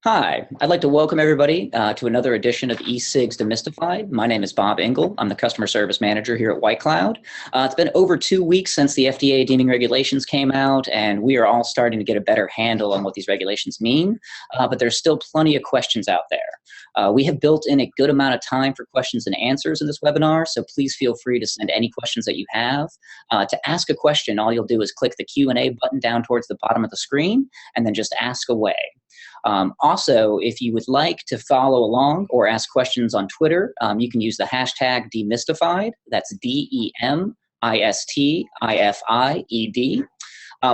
Hi, I'd like to welcome everybody to another edition of E-cigs DeMISTified. My name is Bob Engel. I'm the Customer Service Manager here at White Cloud. It's been over 2 weeks since the FDA Deeming regulations came out, and we are all starting to get a better handle on what these regulations mean, but there's still plenty of questions out there. We have built in a good amount of time for questions and answers in this webinar, so please feel free to send any questions that you have. To ask a question, all you'll do is click the Q&A button down towards the bottom of the screen, and then just ask away. Also, if you would like to follow along or ask questions on Twitter, you can use the hashtag DeMISTified. That's DEMISTIFIED.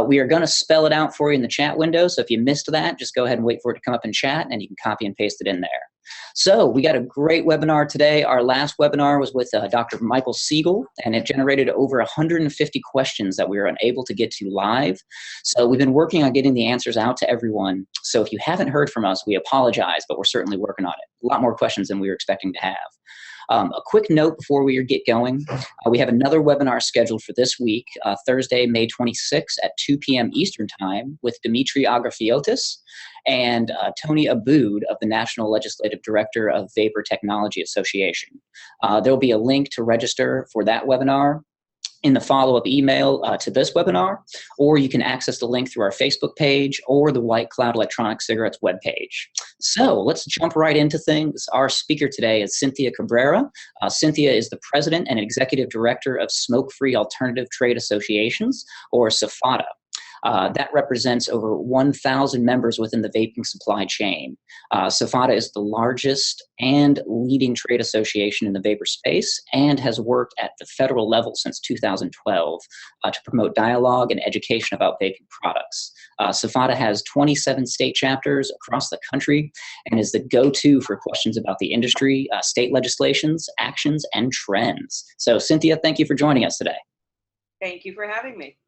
We are going to spell it out for you in the chat window, so if you missed that, just go ahead and wait for it to come up in chat, and you can copy and paste it in there. So we got a great webinar today. Our last webinar was with Dr. Michael Siegel, and it generated over 150 questions that we were unable to get to live. So we've been working on getting the answers out to everyone. So if you haven't heard from us, we apologize, but we're certainly working on it. A lot more questions than we were expecting to have. A quick note before we get going, we have another webinar scheduled for this week, Thursday, May 26th at 2 p.m. Eastern Time with Dimitri Agrafiotis and Tony Aboud of the National Legislative Director of Vapor Technology Association. There'll be a link to register for that webinar in the follow-up email to this webinar, or you can access the link through our Facebook page or the White Cloud Electronic Cigarettes webpage. So let's jump right into things. Our speaker today is Cynthia Cabrera. Cynthia is the President and Executive Director of Smoke-Free Alternative Trade Associations, or SFATA. That represents over 1,000 members within the vaping supply chain. SFATA is the largest and leading trade association in the vapor space and has worked at the federal level since 2012 to promote dialogue and education about vaping products. SFATA has 27 state chapters across the country and is the go-to for questions about the industry, state legislations, actions, and trends. So Cynthia, thank you for joining us today. Thank you for having me.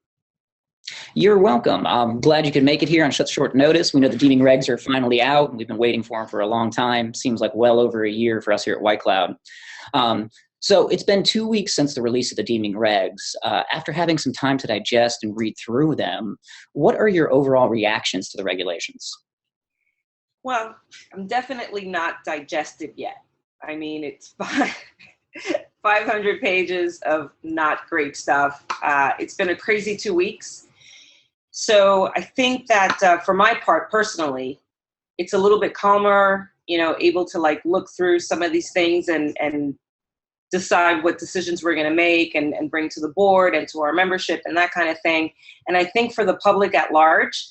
You're welcome. I'm glad you could make it here on such short notice. We know the Deeming regs are finally out, and we've been waiting for them for a long time. Seems like well over a year for us here at White Cloud. So it's been 2 weeks since the release of the Deeming regs. After having some time to digest and read through them, what are your overall reactions to the regulations? Well, I'm definitely not digested yet. I mean, it's 500 pages of not great stuff. It's been a crazy 2 weeks. So I think that for my part, personally, it's a little bit calmer, you know, able to like look through some of these things and decide what decisions we're going to make and bring to the board and to our membership and that kind of thing. And I think for the public at large,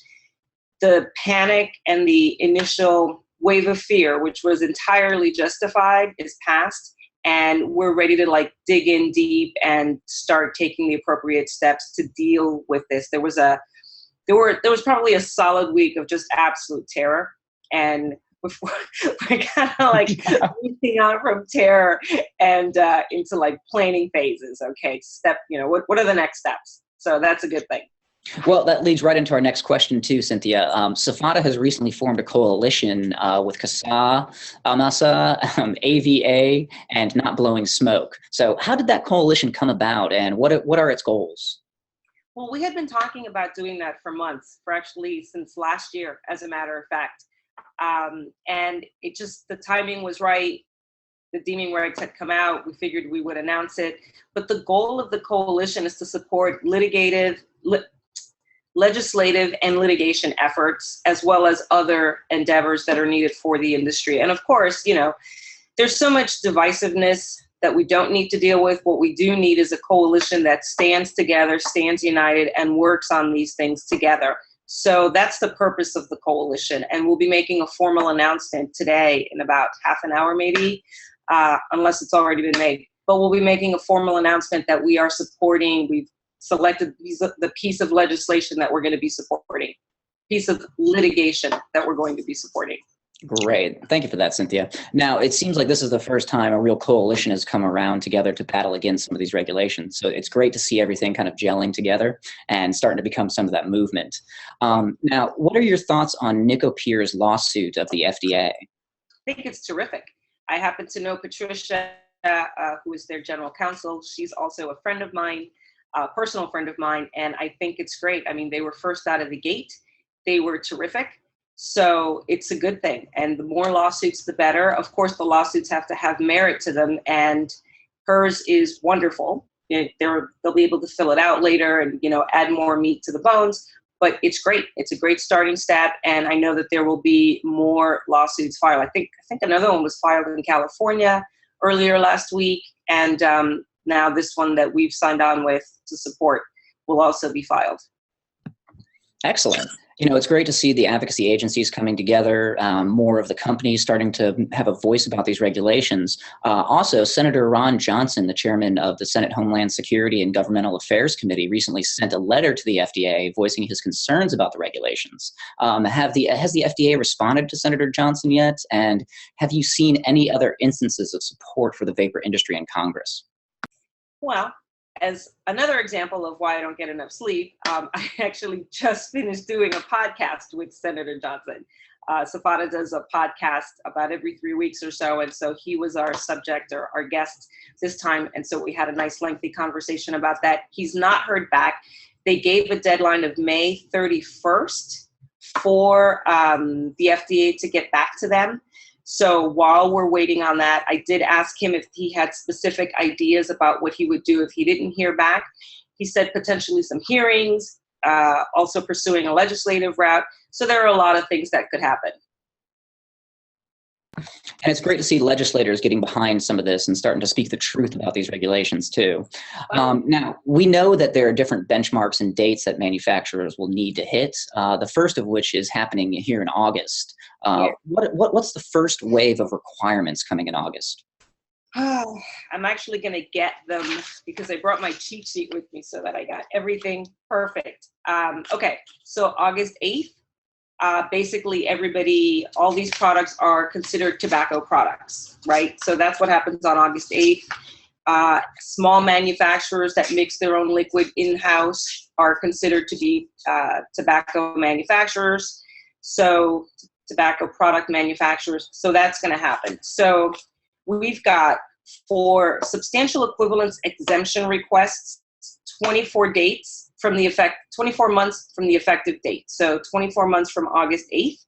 the panic and the initial wave of fear, which was entirely justified, is past. And we're ready to like dig in deep and start taking the appropriate steps to deal with this. There was probably a solid week of just absolute terror, and before we're kind of like reaching out from terror and into like planning phases. Okay, what are the next steps? So that's a good thing. Well, that leads right into our next question too, Cynthia. SFATA has recently formed a coalition with CASA, AMASA, AVA, and Not Blowing Smoke. So how did that coalition come about, and what are its goals? Well, we had been talking about doing that for months, for actually since last year, as a matter of fact. And it just, the timing was right. The Deeming regs had come out. We figured we would announce it. But the goal of the coalition is to support legislative and litigation efforts, as well as other endeavors that are needed for the industry. And of course, you know, there's so much divisiveness that we don't need to deal with. What we do need is a coalition that stands together, stands united, and works on these things together. So that's the purpose of the coalition. And we'll be making a formal announcement today in about half an hour, maybe, unless it's already been made. But we'll be making a formal announcement that we are supporting. We've selected the piece of legislation that we're going to be supporting, piece of litigation that we're going to be supporting. Great. Thank you for that, Cynthia. Now, it seems like this is the first time a real coalition has come around together to battle against some of these regulations. So it's great to see everything kind of gelling together and starting to become some of that movement. Now, what are your thoughts on Nicopure's lawsuit of the FDA? I think it's terrific. I happen to know Patricia, who is their general counsel. She's also a friend of mine, a personal friend of mine, and I think it's great. I mean, they were first out of the gate. They were terrific. So it's a good thing. And the more lawsuits, the better. Of course, the lawsuits have to have merit to them. And hers is wonderful. They'll be able to fill it out later and, add more meat to the bones. But it's great. It's a great starting step. And I know that there will be more lawsuits filed. I think another one was filed in California earlier last week. And now this one that we've signed on with to support will also be filed. Excellent. It's great to see the advocacy agencies coming together, more of the companies starting to have a voice about these regulations. Also, Senator Ron Johnson, the chairman of the Senate Homeland Security and Governmental Affairs Committee, recently sent a letter to the FDA voicing his concerns about the regulations. Has the FDA responded to Senator Johnson yet? And have you seen any other instances of support for the vapor industry in Congress? Well, as another example of why I don't get enough sleep, I actually just finished doing a podcast with Senator Johnson. SFATA does a podcast about every 3 weeks or so. And so he was our subject or our guest this time. And so we had a nice lengthy conversation about that. He's not heard back. They gave a deadline of May 31st for the FDA to get back to them. So while we're waiting on that, I did ask him if he had specific ideas about what he would do if he didn't hear back. He said potentially some hearings, also pursuing a legislative route. So there are a lot of things that could happen. And it's great to see legislators getting behind some of this and starting to speak the truth about these regulations too. Now, we know that there are different benchmarks and dates that manufacturers will need to hit, the first of which is happening here in August. What's the first wave of requirements coming in August? I'm actually going to get them because I brought my cheat sheet with me so that I got everything perfect. Okay, so August 8th. Basically all these products are considered tobacco products, right? So that's what happens on August 8th. Small manufacturers that mix their own liquid in-house are considered to be tobacco manufacturers. So tobacco product manufacturers. So that's going to happen. So we've got for substantial equivalence exemption requests, 24 months from the effective date. So 24 months from August 8th.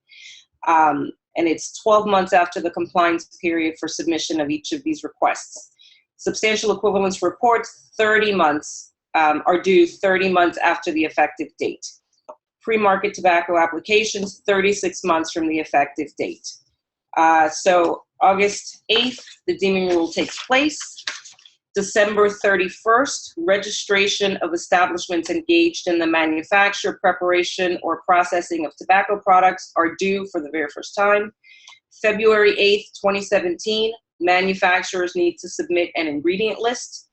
And it's 12 months after the compliance period for submission of each of these requests. Substantial equivalence reports, 30 months, are due 30 months after the effective date. Pre-market tobacco applications, 36 months from the effective date. So August 8th, the deeming rule takes place. December 31st, registration of establishments engaged in the manufacture, preparation, or processing of tobacco products are due for the very first time. February 8th, 2017, manufacturers need to submit an ingredient list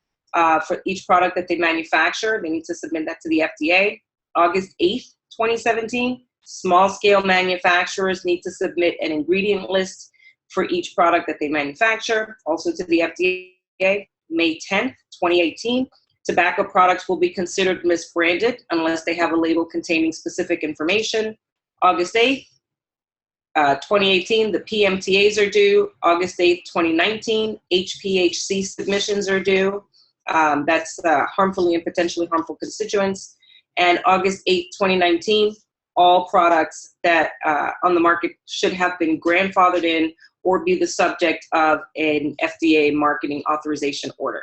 for each product that they manufacture. They need to submit that to the FDA. August 8th, 2017, small-scale manufacturers need to submit an ingredient list for each product that they manufacture, also to the FDA. May 10th, 2018, tobacco products will be considered misbranded unless they have a label containing specific information. August 8th, 2018, the PMTAs are due. August 8th, 2019, HPHC submissions are due. That's harmfully and potentially harmful constituents. And August 8th, 2019, all products that on the market should have been grandfathered in or be the subject of an FDA marketing authorization order.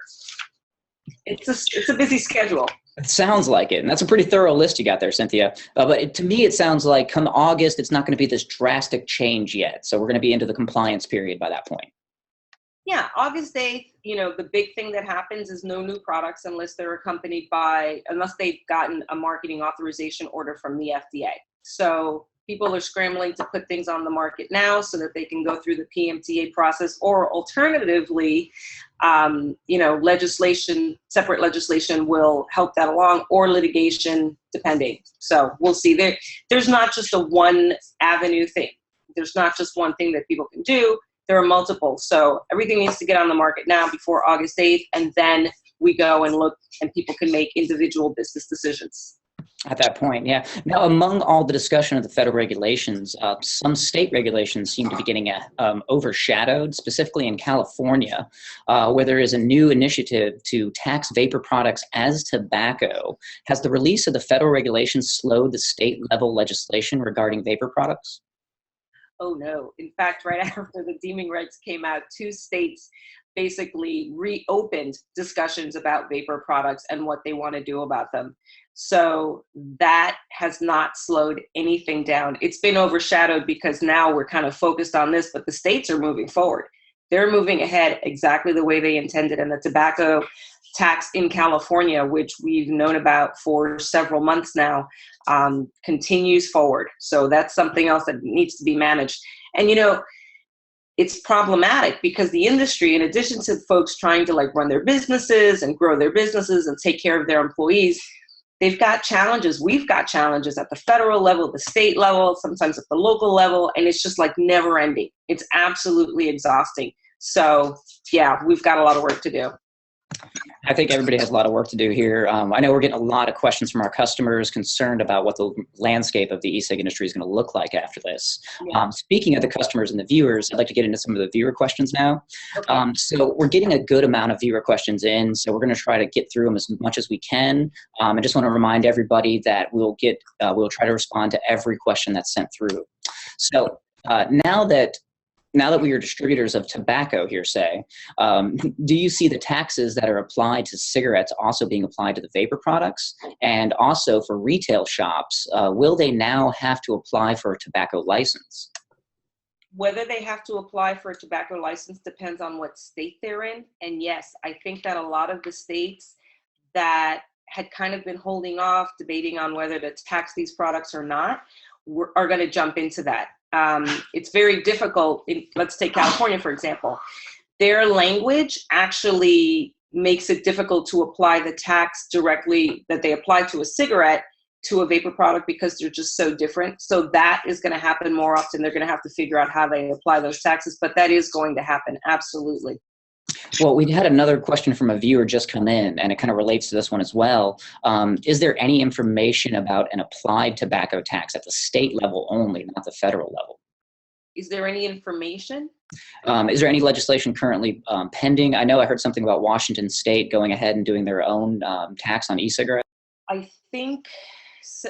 It's a busy schedule. It sounds like it, and that's a pretty thorough list you got there, Cynthia. But to me, it sounds like come August, it's not going to be this drastic change yet. So we're going to be into the compliance period by that point. Yeah, August 8th, the big thing that happens is no new products unless they've gotten a marketing authorization order from the FDA. So people are scrambling to put things on the market now so that they can go through the PMTA process, or alternatively, separate legislation will help that along, or litigation, depending. So we'll see. There's not just a one avenue thing. There's not just one thing that people can do. There are multiple. So everything needs to get on the market now before August 8th, and then we go and look, and people can make individual business decisions. At that point, yeah. Now, among all the discussion of the federal regulations, some state regulations seem to be getting overshadowed, specifically in California, where there is a new initiative to tax vapor products as tobacco. Has the release of the federal regulations slowed the state-level legislation regarding vapor products? Oh no. In fact, right after the deeming regs came out, 2 states basically reopened discussions about vapor products and what they want to do about them. So that has not slowed anything down. It's been overshadowed because now we're kind of focused on this, but the states are moving forward. They're moving ahead exactly the way they intended. And the tobacco tax in California, which we've known about for several months now, continues forward. So that's something else that needs to be managed. And, you know, it's problematic because the industry, in addition to folks trying to like run their businesses and grow their businesses and take care of their employees, they've got challenges. We've got challenges at the federal level, the state level, sometimes at the local level, and it's just like never ending. It's absolutely exhausting. So yeah, we've got a lot of work to do. I think everybody has a lot of work to do here. I know we're getting a lot of questions from our customers concerned about what the landscape of the e-cig industry is going to look like after this. Yeah. Speaking of the customers and the viewers, I'd like to get into some of the viewer questions now. Okay. So we're getting a good amount of viewer questions in, so we're going to try to get through them as much as we can. I just want to remind everybody that we'll try to respond to every question that's sent through. So now that we are distributors of tobacco here, say, do you see the taxes that are applied to cigarettes also being applied to the vapor products? And also for retail shops, will they now have to apply for a tobacco license? Whether they have to apply for a tobacco license depends on what state they're in. And yes, I think that a lot of the states that had kind of been holding off, debating on whether to tax these products or not, are going to jump into that. It's very difficult. Let's take California, for example. Their language actually makes it difficult to apply the tax directly that they apply to a cigarette to a vapor product because they're just so different. So that is going to happen more often. They're going to have to figure out how they apply those taxes, but that is going to happen. Absolutely. Well, we had another question from a viewer just come in, and it kind of relates to this one as well. Is there any information about an applied tobacco tax at the state level only, not the federal level? Is there any information? Is there any legislation currently pending? I know I heard something about Washington State going ahead and doing their own tax on e-cigarettes. I think,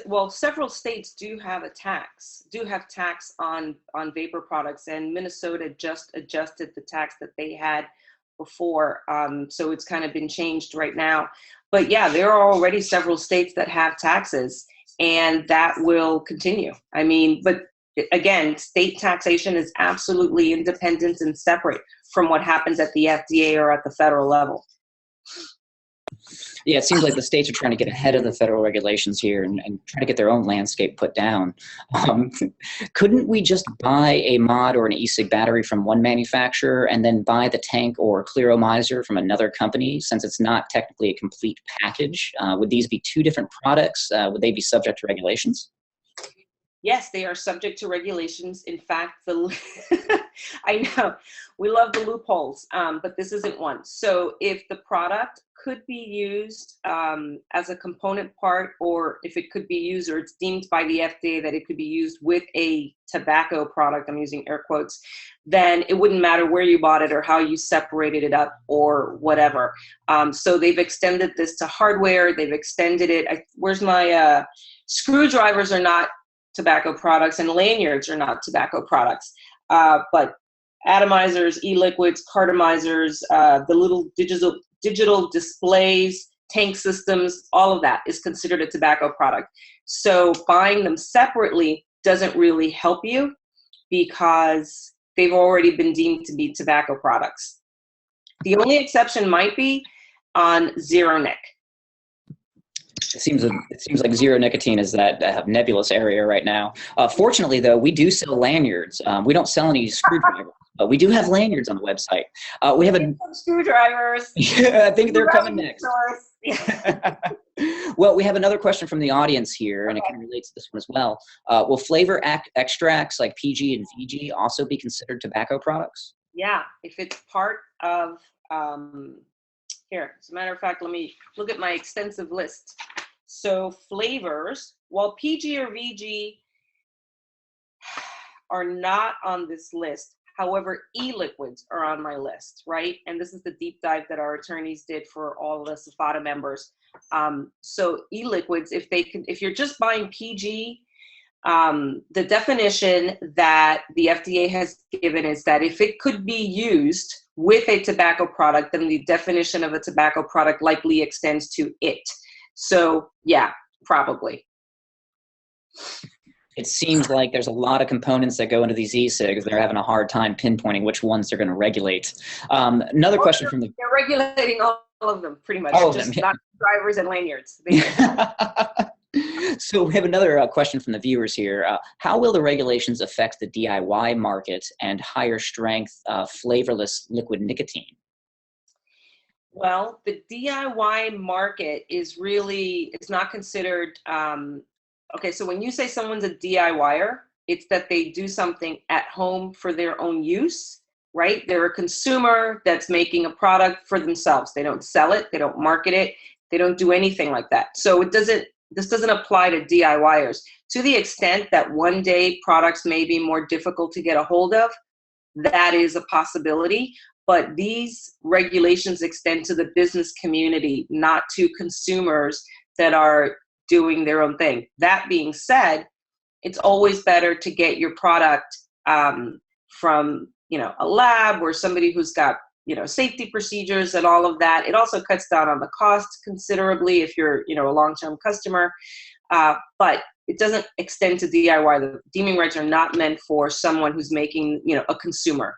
well, several states do have tax on vapor products, and Minnesota just adjusted the tax that they had before. So it's kind of been changed right now. But yeah, there are already several states that have taxes, and that will continue. I mean, but again, state taxation is absolutely independent and separate from what happens at the FDA or at the federal level. Yeah, it seems like the states are trying to get ahead of the federal regulations here and try to get their own landscape put down. Couldn't we just buy a mod or an e-cig battery from one manufacturer and then buy the tank or clearomizer from another company, since it's not technically a complete package? Would these be two different products? Would they be subject to regulations? Yes, they are subject to regulations. In fact, I know we love the loopholes, but this isn't one. So if the product could be used as a component part, or if it could be used, or it's deemed by the FDA that it could be used with a tobacco product, I'm using air quotes, then it wouldn't matter where you bought it or how you separated it up or whatever. So they've extended this to hardware. They've extended it. Where's my screwdrivers are not tobacco products, and lanyards are not tobacco products, but atomizers, e-liquids, cartomizers, the little digital displays, tank systems, all of that is considered a tobacco product. So buying them separately doesn't really help you because they've already been deemed to be tobacco products. The only exception might be on zero nic. It seems like zero nicotine is that nebulous area right now. Fortunately, though, we do sell lanyards. We don't sell any screwdrivers, but we do have lanyards on the website. We have screwdrivers. Yeah, I think they're coming next. Well, we have another question from the audience here, and it kind of relates to this one as well. Will flavor extracts like PG and VG also be considered tobacco products? Yeah, if it's part of here, as a matter of fact, let me look at my extensive list. So flavors, while PG or VG are not on this list, however, e-liquids are on my list, right? And this is the deep dive that our attorneys did for all the SFATA members. So e-liquids, if you're just buying PG, The definition that the FDA has given is that if it could be used with a tobacco product, then the definition of a tobacco product likely extends to it. So yeah, probably. It seems like there's a lot of components that go into these e-cigs. They're having a hard time pinpointing which ones they're going to regulate. Another question from the... They're regulating all of them, pretty much. All of just them, yeah. not drivers and lanyards. So we have another question from the viewers here. How will the regulations affect the DIY market and higher strength flavorless liquid nicotine? Well, the DIY market is really, it's not considered... okay, so when you say someone's a DIYer, it's that they do something at home for their own use, right? They're a consumer that's making a product for themselves. They don't sell it, they don't market it, they don't do anything like that. So this doesn't apply to DIYers. To the extent that one day products may be more difficult to get a hold of, that is a possibility. But these regulations extend to the business community, not to consumers that are doing their own thing. That being said, it's always better to get your product from, a lab or somebody who's got, safety procedures and all of that. It also cuts down on the costs considerably if you're, a long-term customer, but it doesn't extend to DIY. The deeming regs are not meant for someone who's making, a consumer.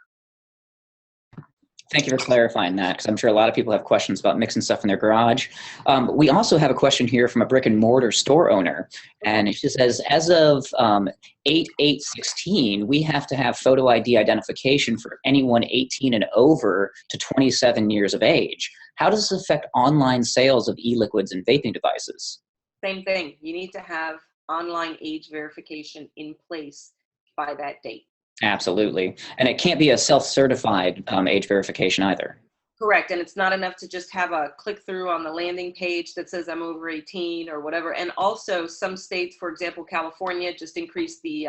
Thank you for clarifying that, because I'm sure a lot of people have questions about mixing stuff in their garage. We also have a question here from a brick and mortar store owner, and she says, as of 8/8/16, we have to have photo ID identification for anyone 18 and over to 27 years of age. How does this affect online sales of e-liquids and vaping devices? Same thing. You need to have online age verification in place by that date. Absolutely. And it can't be a self-certified age verification either. Correct. And it's not enough to just have a click through on the landing page that says I'm over 18 or whatever. And also some states, for example, California just increased the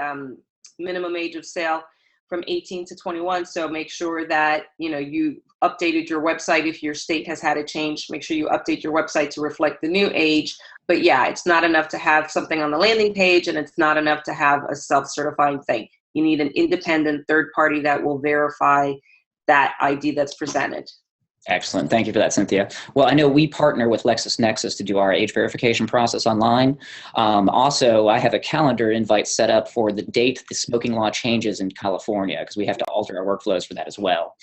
minimum age of sale from 18 to 21. So make sure that, you updated your website. If your state has had a change, make sure you update your website to reflect the new age. But yeah, it's not enough to have something on the landing page, and it's not enough to have a self-certifying thing. You need an independent third party that will verify that ID that's presented. Excellent. Thank you for that, Cynthia. Well, I know we partner with LexisNexis to do our age verification process online. Also, I have a calendar invite set up for the date the smoking law changes in California, because we have to alter our workflows for that as well.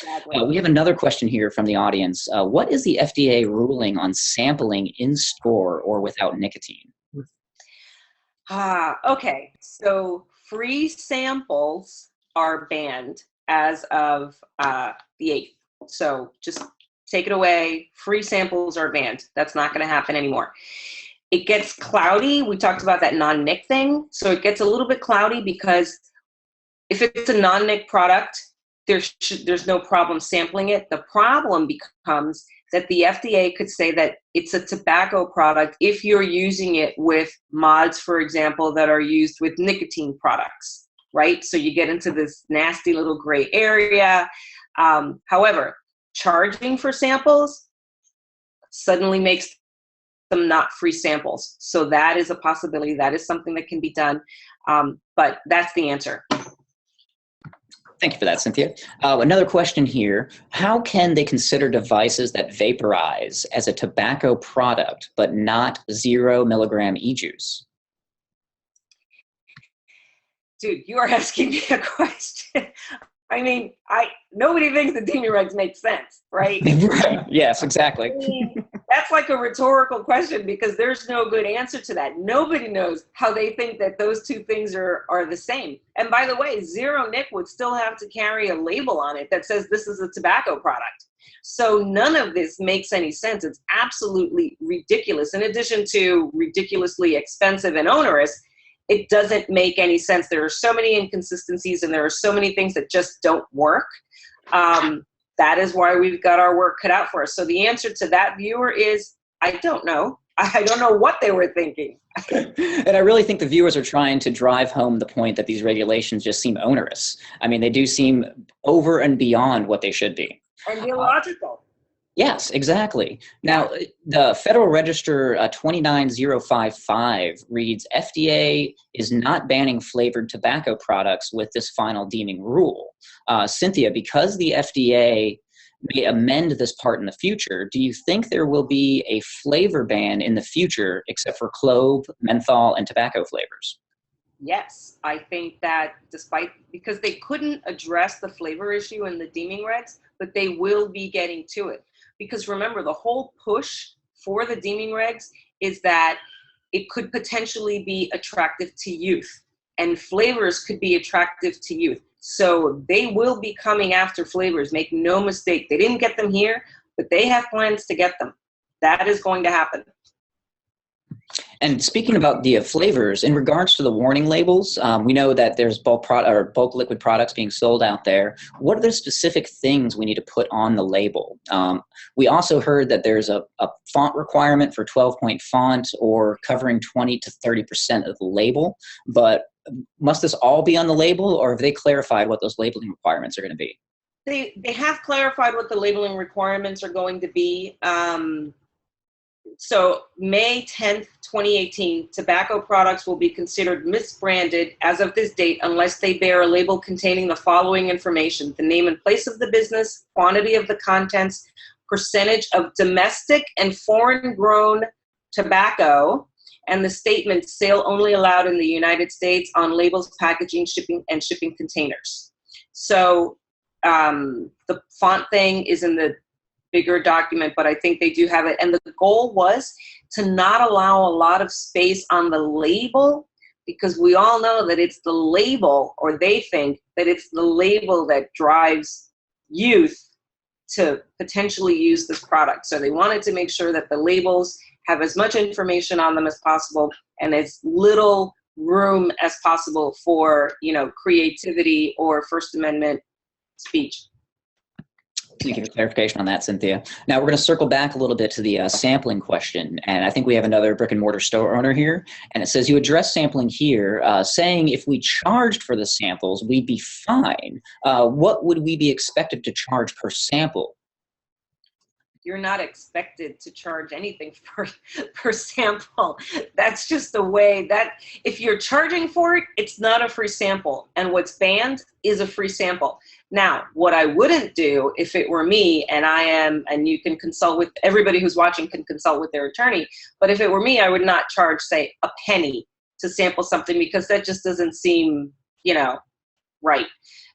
We have another question here from the audience. What is the FDA ruling on sampling in store or without nicotine? Okay. So free samples are banned as of the 8th. So just take it away. Free samples are banned. That's not going to happen anymore. It gets cloudy. We talked about that non-nic thing. So it gets a little bit cloudy because if it's a non-nic product, there's no problem sampling it. The problem becomes that the FDA could say that it's a tobacco product if you're using it with mods, for example, that are used with nicotine products, right? So you get into this nasty little gray area. However, charging for samples suddenly makes them not free samples. So that is a possibility. That is something that can be done. But that's the answer. Thank you for that, Cynthia. Another question here. How can they consider devices that vaporize as a tobacco product, but not 0 milligram e-juice? Dude, you are asking me a question. I mean, nobody thinks the deeming regs make sense, right? Right. Yes, exactly. I mean, that's like a rhetorical question because there's no good answer to that. Nobody knows how they think that those two things are the same. And by the way, 0 nic would still have to carry a label on it that says this is a tobacco product. So none of this makes any sense. It's absolutely ridiculous. In addition to ridiculously expensive and onerous, it doesn't make any sense. There are so many inconsistencies and there are so many things that just don't work. That is why we've got our work cut out for us. So the answer to that viewer is, I don't know. I don't know what they were thinking. And I really think the viewers are trying to drive home the point that these regulations just seem onerous. I mean, they do seem over and beyond what they should be. And illogical. Yes, exactly. Now, the Federal Register 29055 reads, FDA is not banning flavored tobacco products with this final deeming rule. Cynthia, because the FDA may amend this part in the future, do you think there will be a flavor ban in the future except for clove, menthol, and tobacco flavors? Yes, I think that because they couldn't address the flavor issue in the deeming regs, but they will be getting to it. Because remember, the whole push for the deeming regs is that it could potentially be attractive to youth, and flavors could be attractive to youth. So they will be coming after flavors, make no mistake. They didn't get them here, but they have plans to get them. That is going to happen. And speaking about the flavors, in regards to the warning labels, we know that there's bulk liquid products being sold out there. What are the specific things we need to put on the label? We also heard that there's a font requirement for 12-point font or covering 20 to 30% of the label, but must this all be on the label, or have they clarified what those labeling requirements are going to be? They have clarified what the labeling requirements are going to be. So May 10th, 2018, tobacco products will be considered misbranded as of this date unless they bear a label containing the following information: the name and place of the business, quantity of the contents, percentage of domestic and foreign grown tobacco, and the statement sale only allowed in the United States on labels, packaging, shipping, and shipping containers. So the font thing is in the bigger document, but I think they do have it. And the goal was to not allow a lot of space on the label, because we all know that it's the label, or they think that it's the label that drives youth to potentially use this product. So they wanted to make sure that the labels have as much information on them as possible and as little room as possible for, creativity or First Amendment speech. Thank you for clarification on that, Cynthia. Now we're going to circle back a little bit to the sampling question, and I think we have another brick and mortar store owner here, and it says you address sampling here, saying if we charged for the samples, we'd be fine. What would we be expected to charge per sample? You're not expected to charge anything per sample. That's just the way that, if you're charging for it, it's not a free sample. And what's banned is a free sample. Now, what I wouldn't do if it were me, and you can consult with, everybody who's watching can consult with their attorney, but if it were me, I would not charge, say, a penny to sample something, because that just doesn't seem, right.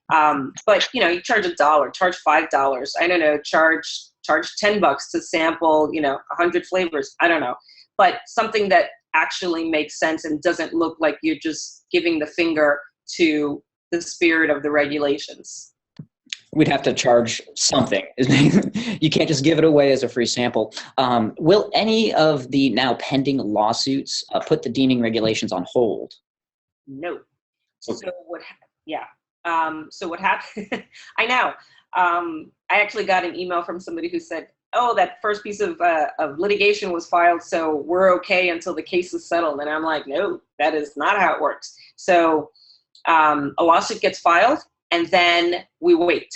But, you charge $1, charge $5, I don't know, charge $10 to sample, 100 flavors. I don't know, but something that actually makes sense and doesn't look like you're just giving the finger to the spirit of the regulations. We'd have to charge something. You can't just give it away as a free sample. Will any of the now pending lawsuits put the deeming regulations on hold? No. So what happened? I know. I actually got an email from somebody who said, oh, that first piece of litigation was filed, so we're okay until the case is settled. And I'm like, no, that is not how it works. So a lawsuit gets filed, and then we wait,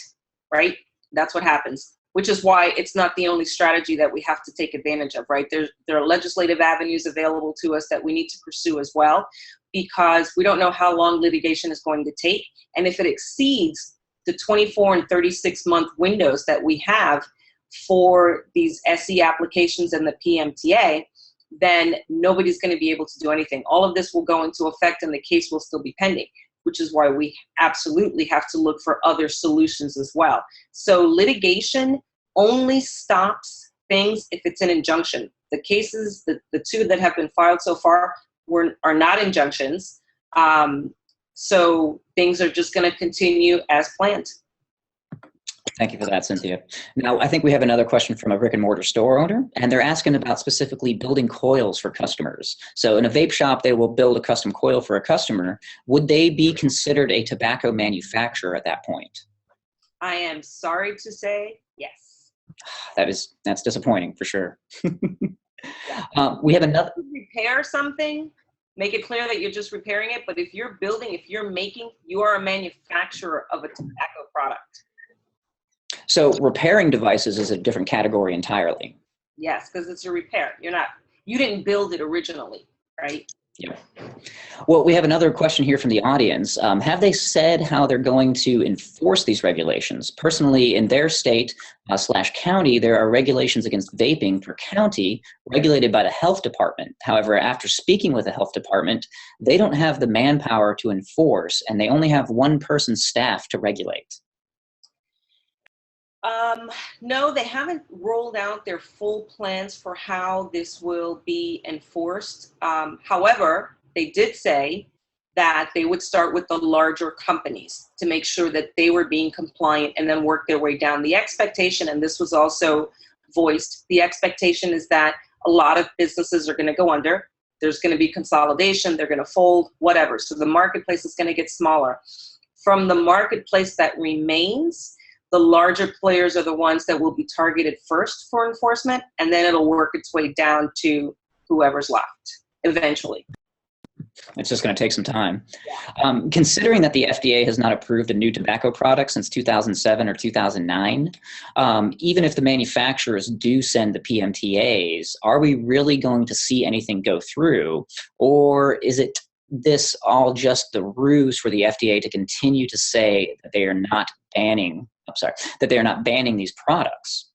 right? That's what happens, which is why it's not the only strategy that we have to take advantage of, right? There are legislative avenues available to us that we need to pursue as well, because we don't know how long litigation is going to take. And if it exceeds the 24 and 36-month windows that we have for these SE applications and the PMTA, then nobody's going to be able to do anything. All of this will go into effect and the case will still be pending, which is why we absolutely have to look for other solutions as well. So litigation only stops things if it's an injunction. The cases, the two that have been filed so far are not injunctions. So things are just going to continue as planned. Thank you for that, Cynthia. Now, I think we have another question from a brick and mortar store owner, and they're asking about specifically building coils for customers. So in a vape shop, they will build a custom coil for a customer. Would they be considered a tobacco manufacturer at that point? I am sorry to say yes. That's disappointing for sure. We have another. Repair something, make it clear that you're just repairing it. But if you're building, if you're making, you are a manufacturer of a tobacco product. So repairing devices is a different category entirely. Yes, because it's a repair. You didn't build it originally, right? Yeah. Well, we have another question here from the audience. Have they said how they're going to enforce these regulations? Personally, in their state / county, there are regulations against vaping per county regulated by the health department. However, after speaking with the health department, they don't have the manpower to enforce, and they only have one person's staff to regulate. No, they haven't rolled out their full plans for how this will be enforced. However, they did say that they would start with the larger companies to make sure that they were being compliant and then work their way down. The expectation, and this was also voiced, the expectation is that a lot of businesses are going to go under. There's going to be consolidation. They're going to fold, whatever. So the marketplace is going to get smaller. From the marketplace that remains, the larger players are the ones that will be targeted first for enforcement, and then it'll work its way down to whoever's left eventually. It's just going to take some time. Considering that the FDA has not approved a new tobacco product since 2007 or 2009, even if the manufacturers do send the PMTAs, are we really going to see anything go through? Or is it this all just the ruse for the FDA to continue to say that they are not banning, that they are not banning these products?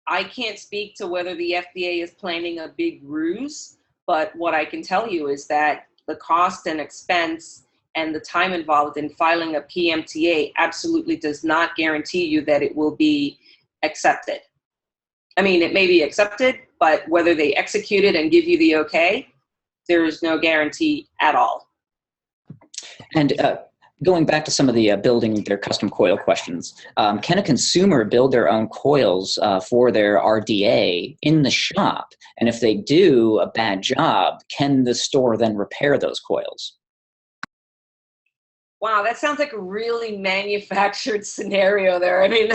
I can't speak to whether the FDA is planning a big ruse, but what I can tell you is that the cost and expense and the time involved in filing a PMTA absolutely does not guarantee you that it will be accepted. I mean, it may be accepted, but whether they execute it and give you the okay, there is no guarantee at all. And going back to some of the building their custom coil questions, can a consumer build their own coils for their RDA in the shop? And if they do a bad job, can the store then repair those coils? Wow, that sounds like a really manufactured scenario there. I mean,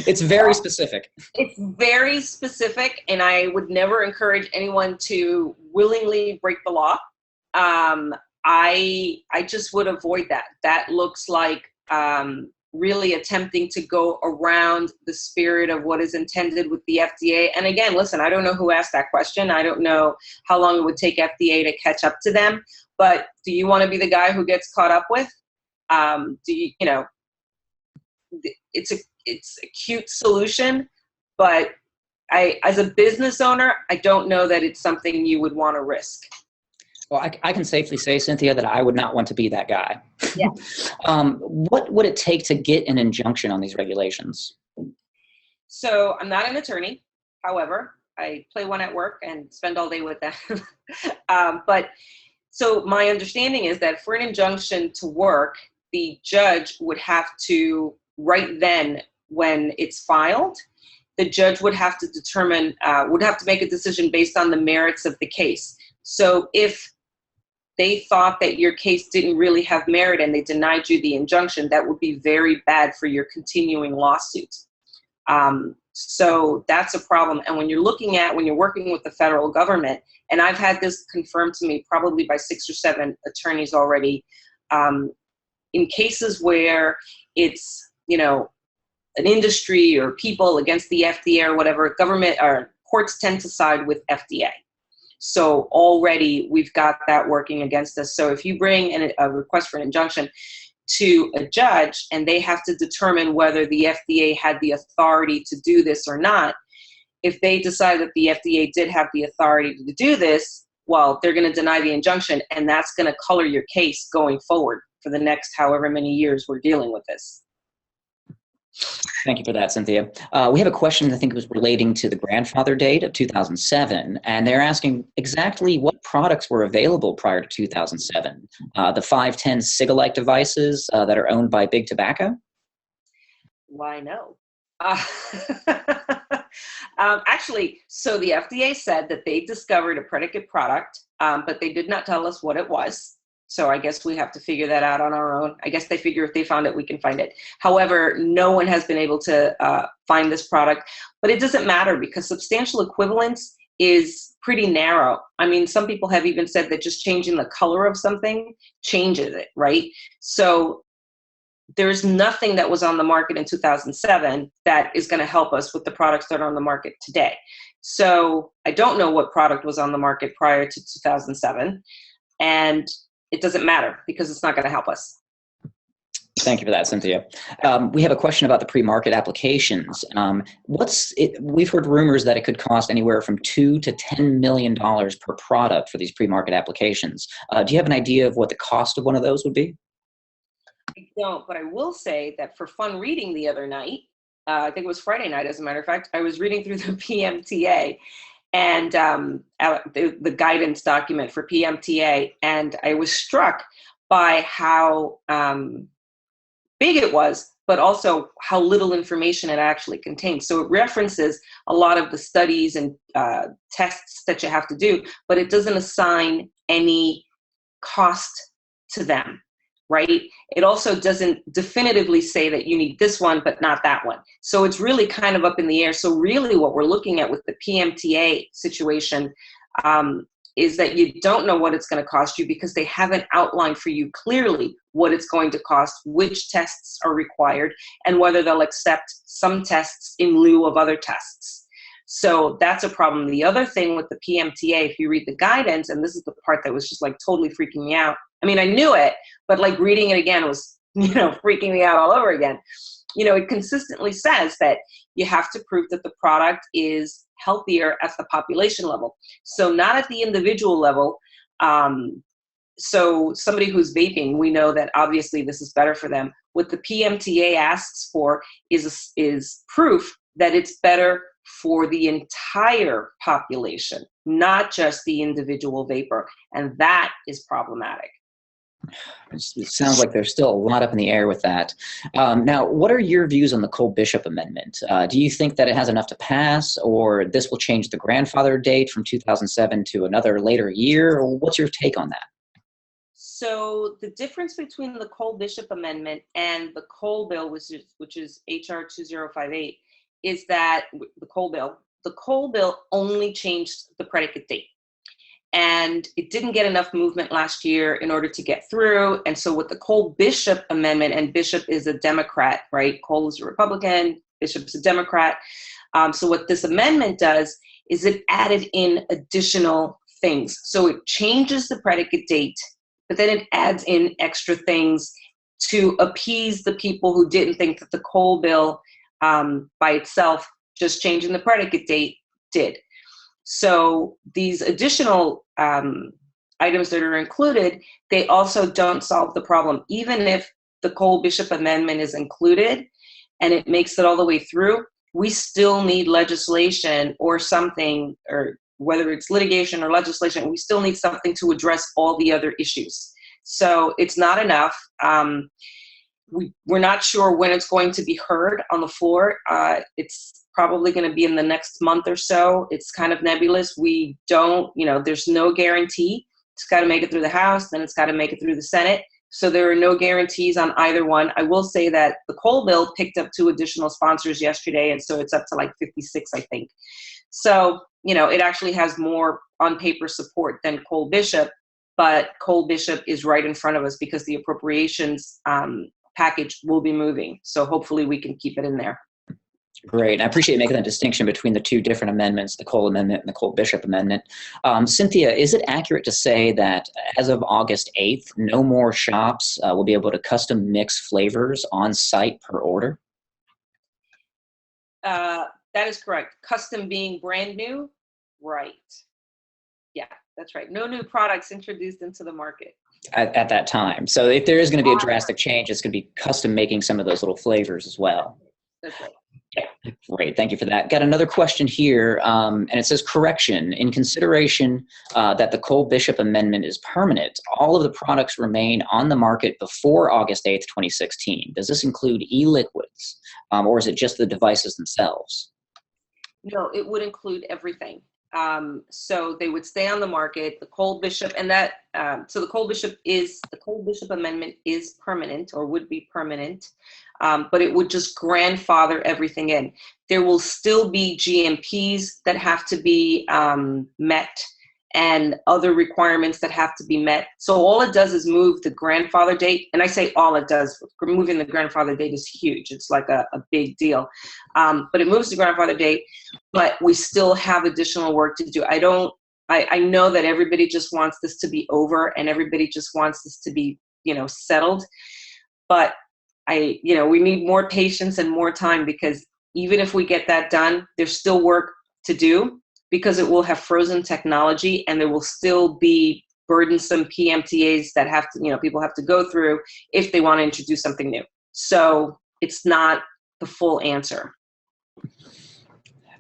it's very specific. It's very specific, and I would never encourage anyone to willingly break the law. I just would avoid that. That looks like really attempting to go around the spirit of what is intended with the FDA. And again, listen, I don't know who asked that question. I don't know how long it would take FDA to catch up to them. But do you want to be the guy who gets caught up with? It's a cute solution, but as a business owner, I don't know that it's something you would want to risk. Well, I can safely say, Cynthia, that I would not want to be that guy. Yeah. What would it take to get an injunction on these regulations? So I'm not an attorney. However, I play one at work and spend all day with them. But so my understanding is that for an injunction to work, the judge would have to, right then when it's filed, the judge would have to determine, would have to make a decision based on the merits of the case. So if they thought that your case didn't really have merit and they denied you the injunction, that would be very bad for your continuing lawsuit. So that's a problem. And when you're working with the federal government, and I've had this confirmed to me probably by 6 or 7 attorneys already, in cases where it's, an industry or people against the FDA or whatever, government or courts tend to side with FDA. So already we've got that working against us. So if you bring a request for an injunction to a judge and they have to determine whether the FDA had the authority to do this or not, if they decide that the FDA did have the authority to do this, well, they're going to deny the injunction, and that's going to color your case going forward for the next however many years we're dealing with this. Thank you for that, Cynthia. We have a question I think was relating to the grandfather date of 2007, and they're asking exactly what products were available prior to 2007. The 510 cig-alike devices that are owned by Big Tobacco? Why, no. Actually, so the FDA said that they discovered a predicate product, but they did not tell us what it was. So I guess we have to figure that out on our own. I guess they figure if they found it, we can find it. However, no one has been able to find this product, but it doesn't matter because substantial equivalence is pretty narrow. I mean, some people have even said that just changing the color of something changes it, right? So there's nothing that was on the market in 2007 that is going to help us with the products that are on the market today. So I don't know what product was on the market prior to 2007, and it doesn't matter because it's not going to help us. Thank you for that, Cynthia. We have a question about the pre-market applications. We've heard rumors that it could cost anywhere from $2 to $10 million per product for these pre-market applications. Do you have an idea of what the cost of one of those would be? I don't, but I will say that for fun reading the other night, I think it was Friday night, as a matter of fact, I was reading through the PMTA and the guidance document for PMTA, and I was struck by how big it was, but also how little information it actually contains. So it references a lot of the studies and tests that you have to do, but it doesn't assign any cost to them, right? It also doesn't definitively say that you need this one, but not that one. So it's really kind of up in the air. So really what we're looking at with the PMTA situation is that you don't know what it's going to cost you because they haven't outlined for you clearly what it's going to cost, which tests are required, and whether they'll accept some tests in lieu of other tests. So that's a problem. The other thing with the PMTA, if you read the guidance, and this is the part that was just like totally freaking me out. I mean, I knew it, but like reading it again was, freaking me out all over again. It consistently says that you have to prove that the product is healthier at the population level. So not at the individual level. So somebody who's vaping, we know that obviously this is better for them. What the PMTA asks for is proof that it's better for the entire population, not just the individual vapor. And that is problematic. It sounds like there's still a lot up in the air with that. Now, what are your views on the Cole-Bishop Amendment? Do you think that it has enough to pass, or this will change the grandfather date from 2007 to another later year? Or what's your take on that? So the difference between the Cole-Bishop Amendment and the Cole Bill, which is HR 2058, is that the Cole Bill only changed the predicate date. And it didn't get enough movement last year in order to get through. And so with the Cole-Bishop Amendment, and Bishop is a Democrat, right? Cole is a Republican, Bishop's a Democrat. So what this amendment does is it added in additional things. So it changes the predicate date, but then it adds in extra things to appease the people who didn't think that the Cole Bill by itself, just changing the predicate date, did. So these additional items that are included, they also don't solve the problem. Even if the Cole-Bishop Amendment is included and it makes it all the way through, we still need legislation or something, or whether it's litigation or legislation, we still need something to address all the other issues. So it's not enough. We're not sure when it's going to be heard on the floor. It's probably going to be in the next month or so. It's kind of nebulous. We don't, there's no guarantee. It's got to make it through the House, then it's got to make it through the Senate. So there are no guarantees on either one. I will say that the Cole Bill picked up 2 additional sponsors yesterday, and so it's up to like 56, I think. So, it actually has more on paper support than Cole-Bishop, but Cole-Bishop is right in front of us because the appropriations package will be moving. So hopefully we can keep it in there. Great. I appreciate making that distinction between the 2 different amendments, the Cole Amendment and the Cole-Bishop Amendment. Cynthia, is it accurate to say that as of August 8th, no more shops will be able to custom mix flavors on site per order? That is correct. Custom being brand new? Right. Yeah, that's right. No new products introduced into the market. At that time. So if there is going to be a drastic change, it's going to be custom making some of those little flavors as well. That's right. Yeah, great. Thank you for that. Got another question here, and it says, correction, in consideration that the Cole-Bishop Amendment is permanent, all of the products remain on the market before August 8th, 2016. Does this include e-liquids, or is it just the devices themselves? No, it would include everything. So they would stay on the market, the Cole-Bishop, and that, so the Cole-Bishop Amendment is permanent, or would be permanent, but it would just grandfather everything in. There will still be GMPs that have to be met and other requirements that have to be met. So all it does is move the grandfather date. And I say all it does, moving the grandfather date is huge. It's like a big deal. But it moves the grandfather date, but we still have additional work to do. I know that everybody just wants this to be over and everybody just wants this to be, settled. But we need more patience and more time, because even if we get that done, there's still work to do, because it will have frozen technology and there will still be burdensome PMTAs that have to, people have to go through if they want to introduce something new. So it's not the full answer.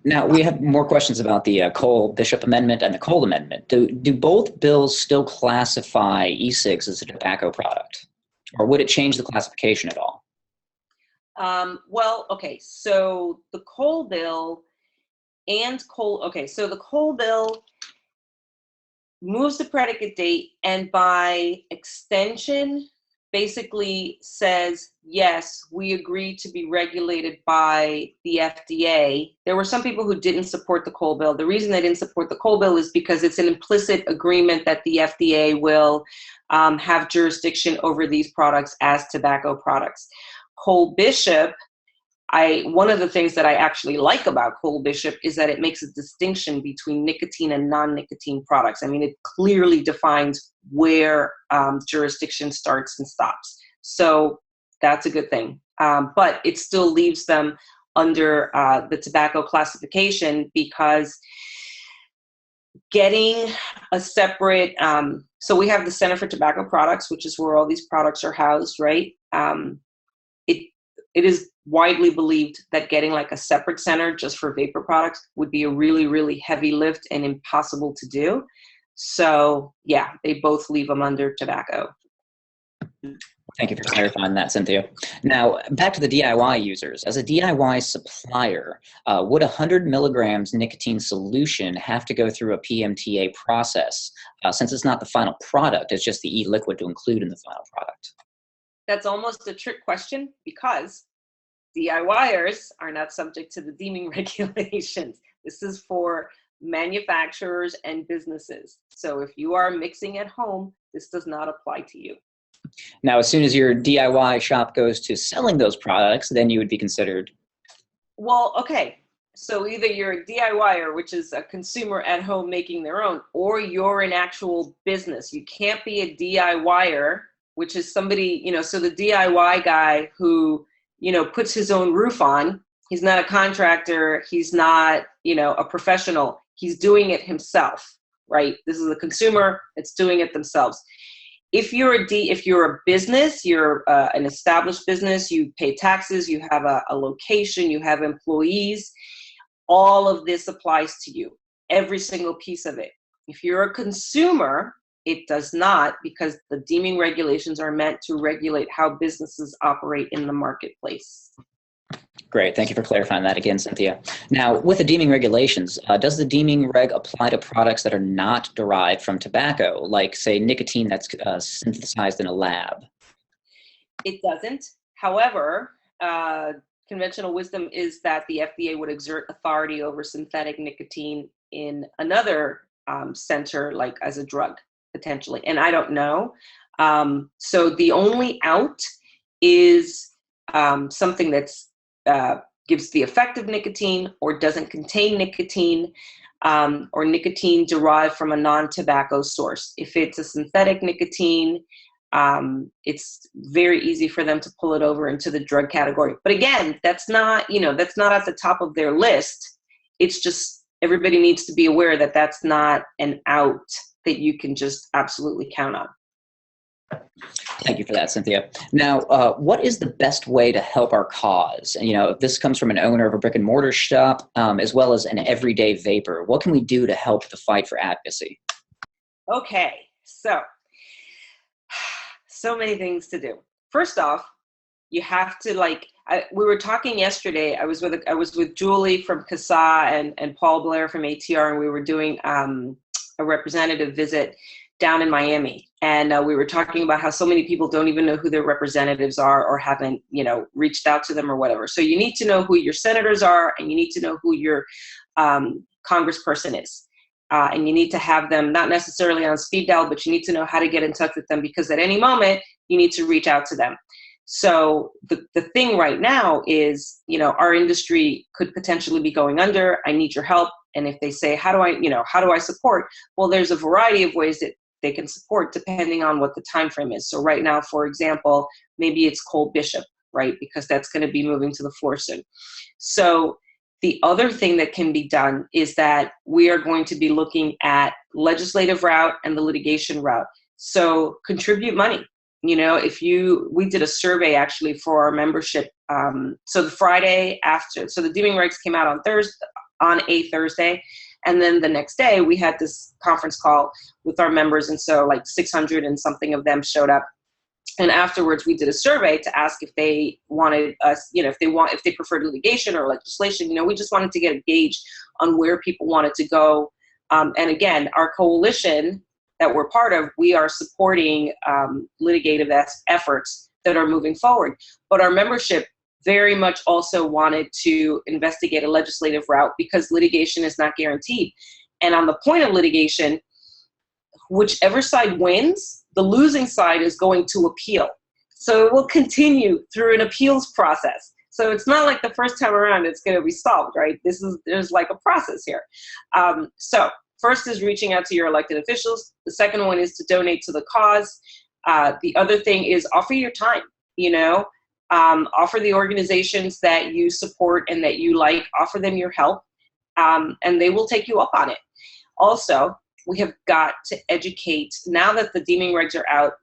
Now, we have more questions about the Cole-Bishop Amendment and the Cole Amendment. Do both bills still classify e-cigs as a tobacco product? Or would it change the classification at all? Okay, so the Cole bill so the Cole bill moves the predicate date, and by extension basically says, yes, we agree to be regulated by the FDA. There were some people who didn't support the Cole bill. The reason they didn't support the Cole bill is because it's an implicit agreement that the FDA will have jurisdiction over these products as tobacco products. Cole-Bishop, one of the things that I actually like about Cole-Bishop is that it makes a distinction between nicotine and non-nicotine products. I mean, it clearly defines where jurisdiction starts and stops. So that's a good thing. But it still leaves them under the tobacco classification, because getting a separate, so we have the Center for Tobacco Products, which is where all these products are housed, right? It is widely believed that getting like a separate center just for vapor products would be a really, really heavy lift and impossible to do. So yeah, they both leave them under tobacco. Thank you for clarifying that, Cynthia. Now, back to the DIY users. As a DIY supplier, would 100 milligrams nicotine solution have to go through a PMTA process? Since it's not the final product, it's just the e-liquid to include in the final product. That's almost a trick question, because DIYers are not subject to the deeming regulations. This is for manufacturers and businesses. So if you are mixing at home, this does not apply to you. Now, as soon as your DIY shop goes to selling those products, then you would be considered. Well, okay. So either you're a DIYer, which is a consumer at home making their own, or you're an actual business. You can't be a DIYer, which is somebody, so the DIY guy who, puts his own roof on, he's not a contractor, he's not, a professional, he's doing it himself, right? This is a consumer that's doing it themselves. If you're a business, you're an established business, you pay taxes, you have a location, you have employees, all of this applies to you, every single piece of it. If you're a consumer, it does not, because the deeming regulations are meant to regulate how businesses operate in the marketplace. Great. Thank you for clarifying that again, Cynthia. Now, with the deeming regulations, does the deeming reg apply to products that are not derived from tobacco, like, say, nicotine that's synthesized in a lab? It doesn't. However, conventional wisdom is that the FDA would exert authority over synthetic nicotine in another center, like as a drug, potentially. And I don't know. So the only out is something that's gives the effect of nicotine or doesn't contain nicotine, or nicotine derived from a non-tobacco source. If it's a synthetic nicotine, it's very easy for them to pull it over into the drug category. But again, that's not at the top of their list. It's just everybody needs to be aware that that's not an out that you can just absolutely count on. Thank you for that, Cynthia. Now, what is the best way to help our cause? If this comes from an owner of a brick and mortar shop, as well as an everyday vapor, what can we do to help the fight for advocacy? Okay, so many things to do. First off, you have to we were talking yesterday. I was with Julie from CASA and Paul Blair from ATR, and we were doing a representative visit down in Miami. And we were talking about how so many people don't even know who their representatives are or haven't, reached out to them or whatever. So you need to know who your senators are, and you need to know who your congressperson is. and you need to have them not necessarily on speed dial, but you need to know how to get in touch with them, because at any moment you need to reach out to them. So the thing right now is, our industry could potentially be going under. I need your help. And if they say, how do I support? Well, there's a variety of ways that they can support depending on what the time frame is. So right now, for example, maybe it's Cole Bishop, right? Because that's going to be moving to the floor soon. So the other thing that can be done is that we are going to be looking at legislative route and the litigation route. So contribute money. We did a survey actually for our membership. So the Friday after, so the Deeming Regs came out on a Thursday. And then the next day we had this conference call with our members. And so like 600 and something of them showed up. And afterwards we did a survey to ask if they wanted us, if they preferred litigation or legislation. We just wanted to get a gauge on where people wanted to go. And again, our coalition that we're part of, we are supporting litigative efforts that are moving forward. But our membership very much also wanted to investigate a legislative route, because litigation is not guaranteed. And on the point of litigation, whichever side wins, the losing side is going to appeal. So it will continue through an appeals process. So it's not like the first time around it's going to be solved, right? There's like a process here. So first is reaching out to your elected officials. The second one is to donate to the cause. The other thing is offer your time, offer the organizations that you support and that you like, offer them your help, and they will take you up on it. Also, we have got to educate. Now that the Deeming Regs are out,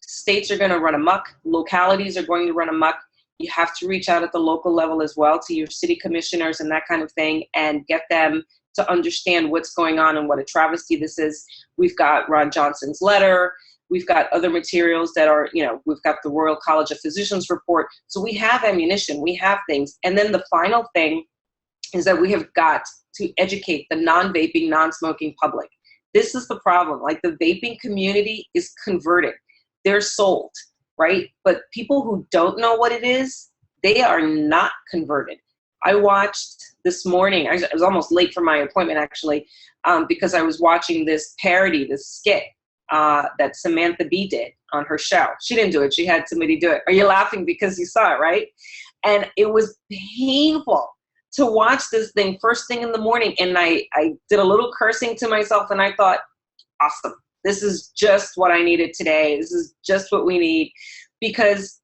states are going to run amok, localities are going to run amok. You have to reach out at the local level as well to your city commissioners and that kind of thing, and get them to understand what's going on and what a travesty this is. We've got Ron Johnson's letter. We've got other materials that are, we've got the Royal College of Physicians report. So we have ammunition, we have things. And then the final thing is that we have got to educate the non-vaping, non-smoking public. This is the problem. Like, the vaping community is converted. They're sold, right? But people who don't know what it is, they are not converted. I watched this morning, I was almost late for my appointment actually, because I was watching this parody, this skit that Samantha B did on her show. She didn't do it, she had somebody do it. Are you laughing because you saw it, right? And it was painful to watch this thing first thing in the morning. And I did a little cursing to myself, and I thought, awesome. This is just what I needed today. This is just what we need, because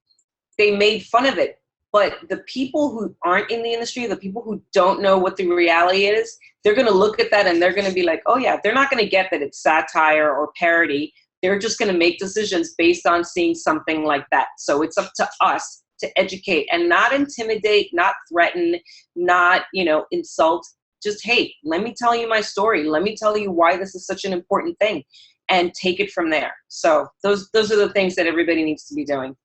they made fun of it. But the people who aren't in the industry, the people who don't know what the reality is, they're going to look at that and they're going to be like, oh yeah, they're not going to get that it's satire or parody. They're just going to make decisions based on seeing something like that. So it's up to us to educate and not intimidate, not threaten, not, insult. Just, hey, let me tell you my story. Let me tell you why this is such an important thing, and take it from there. So those are the things that everybody needs to be doing.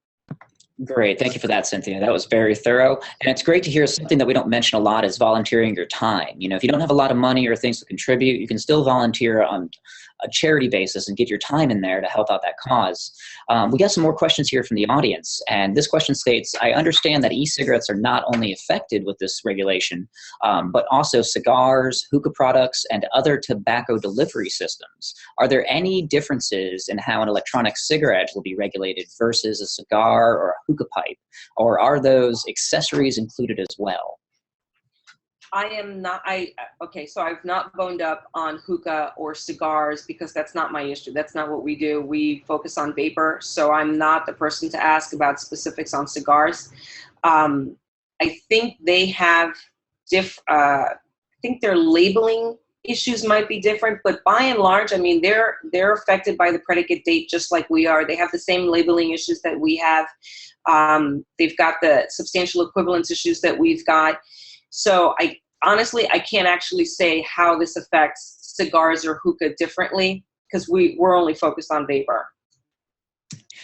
Great. Thank you for that, Cynthia. That was very thorough. And it's great to hear something that we don't mention a lot is volunteering your time. If you don't have a lot of money or things to contribute, you can still volunteer on a charity basis and get your time in there to help out that cause. We got some more questions here from the audience. And this question states, I understand that e-cigarettes are not only affected with this regulation, but also cigars, hookah products, and other tobacco delivery systems. Are there any differences in how an electronic cigarette will be regulated versus a cigar or a hookah pipe? Or are those accessories included as well? Okay, so I've not boned up on hookah or cigars because that's not my issue. That's not what we do. We focus on vapor, so I'm not the person to ask about specifics on cigars. I think they have I think their labeling issues might be different, but by and large, I mean, they're affected by the predicate date just like we are. They have the same labeling issues that we have. They've got the substantial equivalence issues that we've got. So honestly, I can't actually say how this affects cigars or hookah differently because we're only focused on vapor.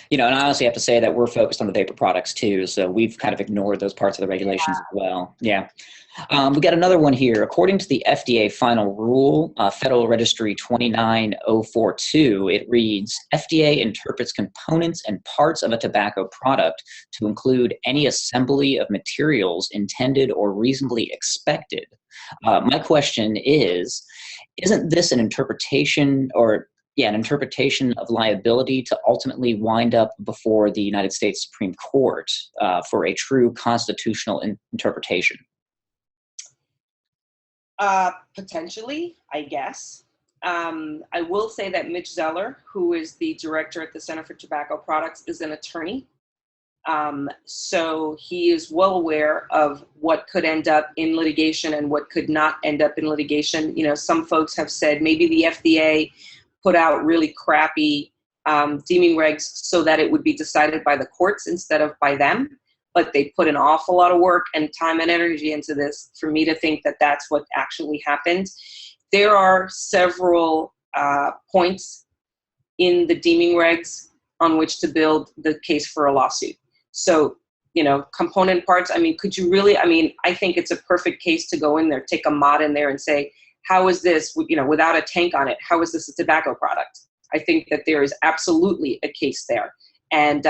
You know, and I honestly have to say that we're focused on the vapor products too, so we've kind of ignored those parts of the regulations as well. Yeah. We got another one here. According to the FDA final rule, Federal Registry 29042, it reads, FDA interprets components and parts of a tobacco product to include any assembly of materials intended or reasonably expected. My question is, isn't this an interpretation an interpretation of liability to ultimately wind up before the United States Supreme Court for a true constitutional interpretation? Potentially, I guess. I will say that Mitch Zeller, who is the director at the Center for Tobacco Products, is an attorney. So he is well aware of what could end up in litigation and what could not end up in litigation. You know, some folks have said maybe the FDA put out really crappy deeming regs so that it would be decided by the courts instead of by them. But they put an awful lot of work and time and energy into this for me to think that that's what actually happened. There are several points in the deeming regs on which to build the case for a lawsuit. So, you know, component parts, I mean, could you really, I mean, I think it's a perfect case to go in there, take a mod in there and say, how is this, you know, without a tank on it, how is this a tobacco product? I think that there is absolutely a case there. And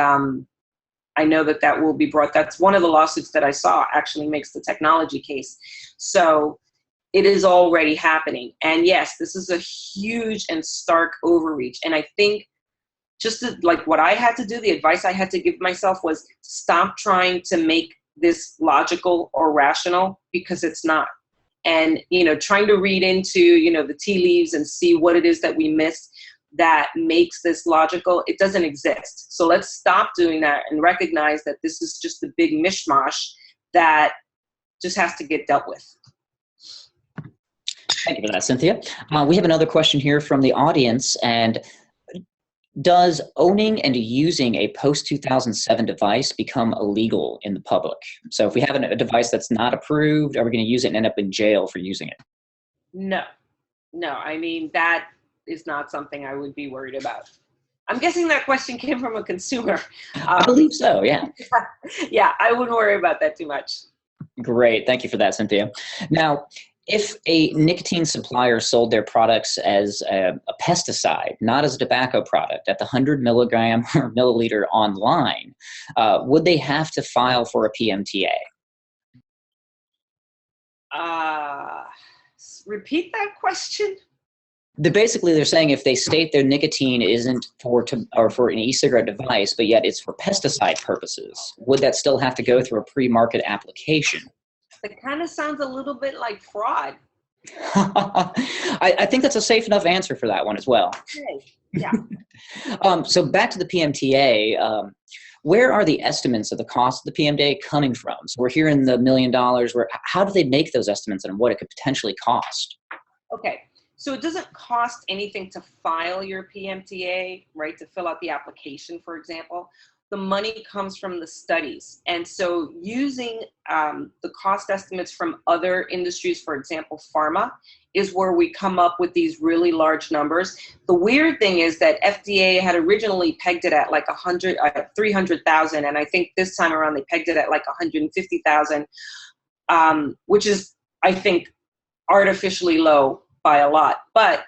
I know that that will be brought. That's one of the lawsuits that I saw actually makes the technology case. So it is already happening. And yes, this is a huge and stark overreach. And I think like what I had to do, the advice I had to give myself was stop trying to make this logical or rational, because it's not. And, you know, trying to read into, you know, the tea leaves and see what it is that we missed that makes this logical, it doesn't exist. So let's stop doing that and recognize that this is just a big mishmash that just has to get dealt with. Thank you for that, Cynthia. We have another question here from the audience. And does owning and using a post-2007 device become illegal in the public? So if we have a device that's not approved, are we going to use it and end up in jail for using it? No, I mean, that is not something I would be worried about. I'm guessing that question came from a consumer. I believe so, yeah. Yeah, I wouldn't worry about that too much. Great, thank you for that, Cynthia. Now, if a nicotine supplier sold their products as a pesticide, not as a tobacco product, at the 100 milligram or milliliter online, would they have to file for a PMTA? Repeat that question. Basically, they're saying if they state their nicotine isn't for an e-cigarette device, but yet it's for pesticide purposes, would that still have to go through a pre-market application? It kind of sounds a little bit like fraud. I think that's a safe enough answer for that one as well. Okay. Yeah. So back to the PMTA, where are the estimates of the cost of the PMTA coming from? So we're hearing the $1 million. How do they make those estimates and what it could potentially cost? Okay. So it doesn't cost anything to file your PMTA, right? To fill out the application, for example. The money comes from the studies. And so using the cost estimates from other industries, for example, pharma, is where we come up with these really large numbers. The weird thing is that FDA had originally pegged it at like 300,000. And I think this time around they pegged it at like 150,000, which is, I think, artificially low by a lot. But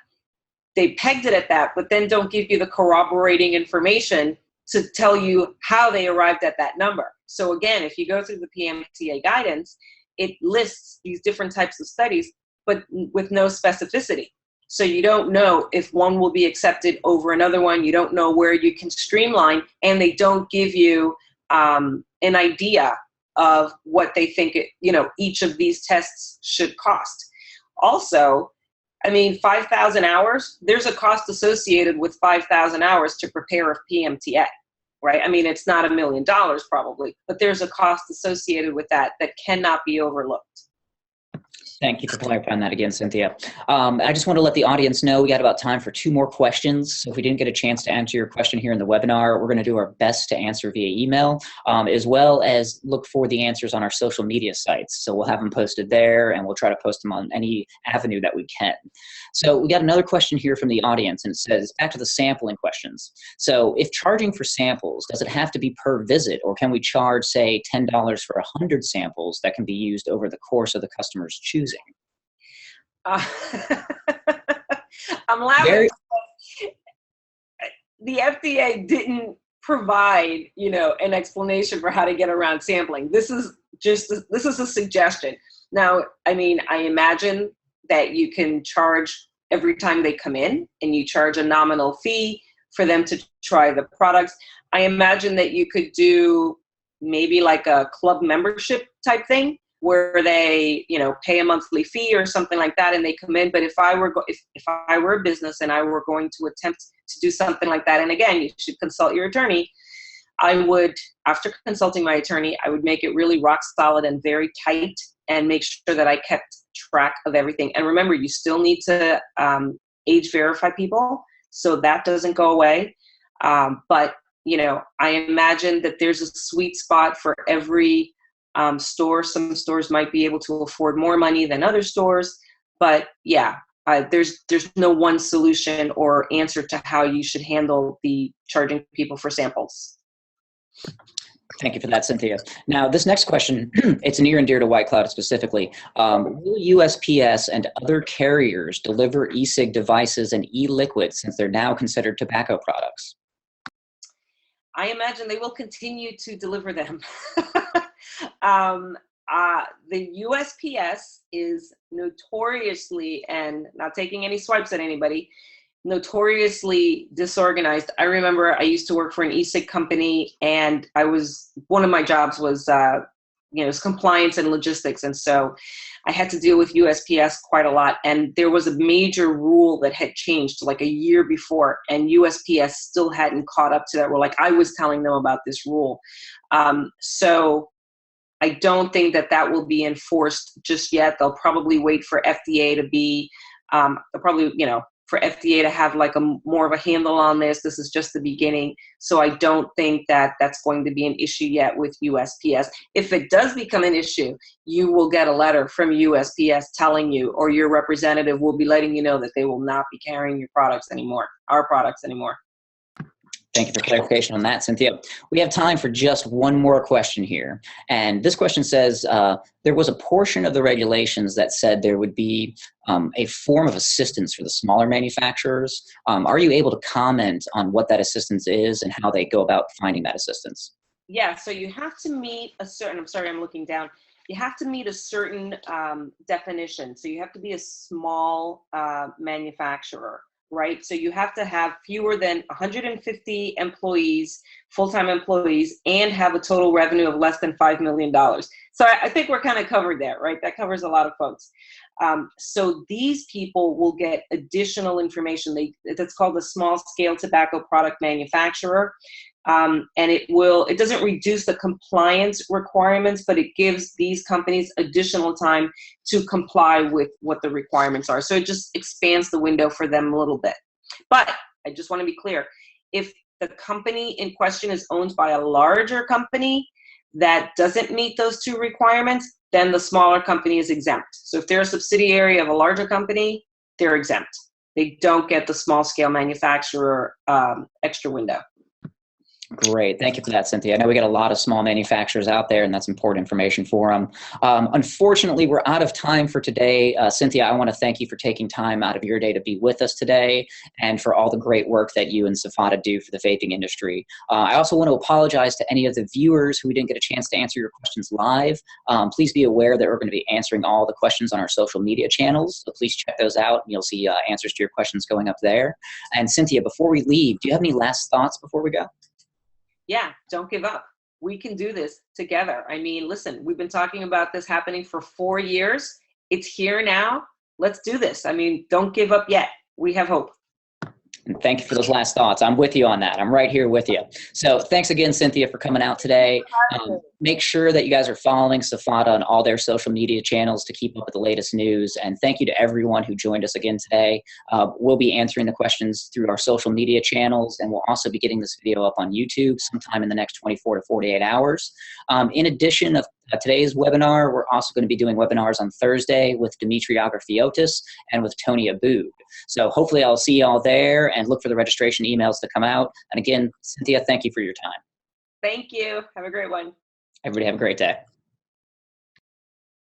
they pegged it at that, but then don't give you the corroborating information to tell you how they arrived at that number. So again, if you go through the PMTA guidance, it lists these different types of studies, but with no specificity. So you don't know if one will be accepted over another one. You don't know where you can streamline, and they don't give you an idea of what they think each of these tests should cost. Also, I mean, 5,000 hours, there's a cost associated with 5,000 hours to prepare a PMTA, right? I mean, it's not $1 million probably, but there's a cost associated with that that cannot be overlooked. Thank you for clarifying that again, Cynthia. I just want to let the audience know we got about time for 2 more questions. So if we didn't get a chance to answer your question here in the webinar, we're going to do our best to answer via email, as well as look for the answers on our social media sites. So we'll have them posted there, and we'll try to post them on any avenue that we can. So we got another question here from the audience, and it says, back to the sampling questions. So if charging for samples, does it have to be per visit, or can we charge, say, $10 for 100 samples that can be used over the course of the customer's choosing? I'm laughing. The FDA didn't provide, an explanation for how to get around sampling. This is a suggestion. Now, I imagine that you can charge every time they come in, and you charge a nominal fee for them to try the products. I imagine that you could do maybe like a club membership type thing, where they, pay a monthly fee or something like that, and they come in. But if I were a business and I were going to attempt to do something like that, and again, you should consult your attorney, I would, after consulting my attorney, I would make it really rock solid and very tight, and make sure that I kept track of everything. And remember, you still need to age verify people, so that doesn't go away. But I imagine that there's a sweet spot for every store. Some stores might be able to afford more money than other stores, but yeah, there's no one solution or answer to how you should handle the charging people for samples. Thank you for that, Cynthia. Now, this next question, it's near and dear to White Cloud specifically. Will USPS and other carriers deliver e-cig devices and e-liquids, since they're now considered tobacco products? I imagine they will continue to deliver them. The USPS is notoriously, and not taking any swipes at anybody, notoriously disorganized. I remember I used to work for an e-cig company, and one of my jobs was, compliance and logistics. And so I had to deal with USPS quite a lot. And there was a major rule that had changed like a year before, and USPS still hadn't caught up to that rule. Like, I was telling them about this rule. So I don't think that will be enforced just yet. They'll probably wait for FDA to be, for FDA to have like more of a handle on this. This is just the beginning. So I don't think that's going to be an issue yet with USPS. If it does become an issue, you will get a letter from USPS telling you, or your representative will be letting you know that they will not be carrying our products anymore. Thank you for clarification on that, Cynthia. We have time for just one more question here. And this question says, there was a portion of the regulations that said there would be a form of assistance for the smaller manufacturers. Are you able to comment on what that assistance is and how they go about finding that assistance? Yeah, so you have to meet a certain, I'm sorry, I'm looking down. You have to meet a certain definition. So you have to be a small manufacturer. Right? So you have to have fewer than 150 employees, full-time employees, and have a total revenue of less than $5 million. So I think we're kind of covered there, right? That covers a lot of folks. So these people will get additional information. That's called a small-scale tobacco product manufacturer. And it doesn't reduce the compliance requirements, but it gives these companies additional time to comply with what the requirements are. So it just expands the window for them a little bit. But I just want to be clear, if the company in question is owned by a larger company that doesn't meet those 2 requirements, then the smaller company is exempt. So if they're a subsidiary of a larger company, they're exempt. They don't get the small scale manufacturer extra window. Great. Thank you for that, Cynthia. I know we got a lot of small manufacturers out there, and that's important information for them. Unfortunately, we're out of time for today. Cynthia, I want to thank you for taking time out of your day to be with us today, and for all the great work that you and SFATA do for the vaping industry. I also want to apologize to any of the viewers who didn't get a chance to answer your questions live. Please be aware that we're going to be answering all the questions on our social media channels, so please check those out. You'll see answers to your questions going up there. And Cynthia, before we leave, do you have any last thoughts before we go? Yeah, don't give up. We can do this together. I mean, listen, we've been talking about this happening for 4 years. It's here now. Let's do this. I mean, don't give up yet. We have hope. And thank you for those last thoughts. I'm with you on that. I'm right here with you. So thanks again, Cynthia, for coming out today. Make sure that you guys are following SFATA on all their social media channels to keep up with the latest news. And thank you to everyone who joined us again today. We'll be answering the questions through our social media channels, and we'll also be getting this video up on YouTube sometime in the next 24 to 48 hours. In addition of today's webinar, we're also going to be doing webinars on Thursday with Dimitri Agrafiotis and with Tony Abood. So hopefully I'll see you all there, and look for the registration emails to come out. And again, Cynthia, thank you for your time. Thank you. Have a great one. Everybody have a great day.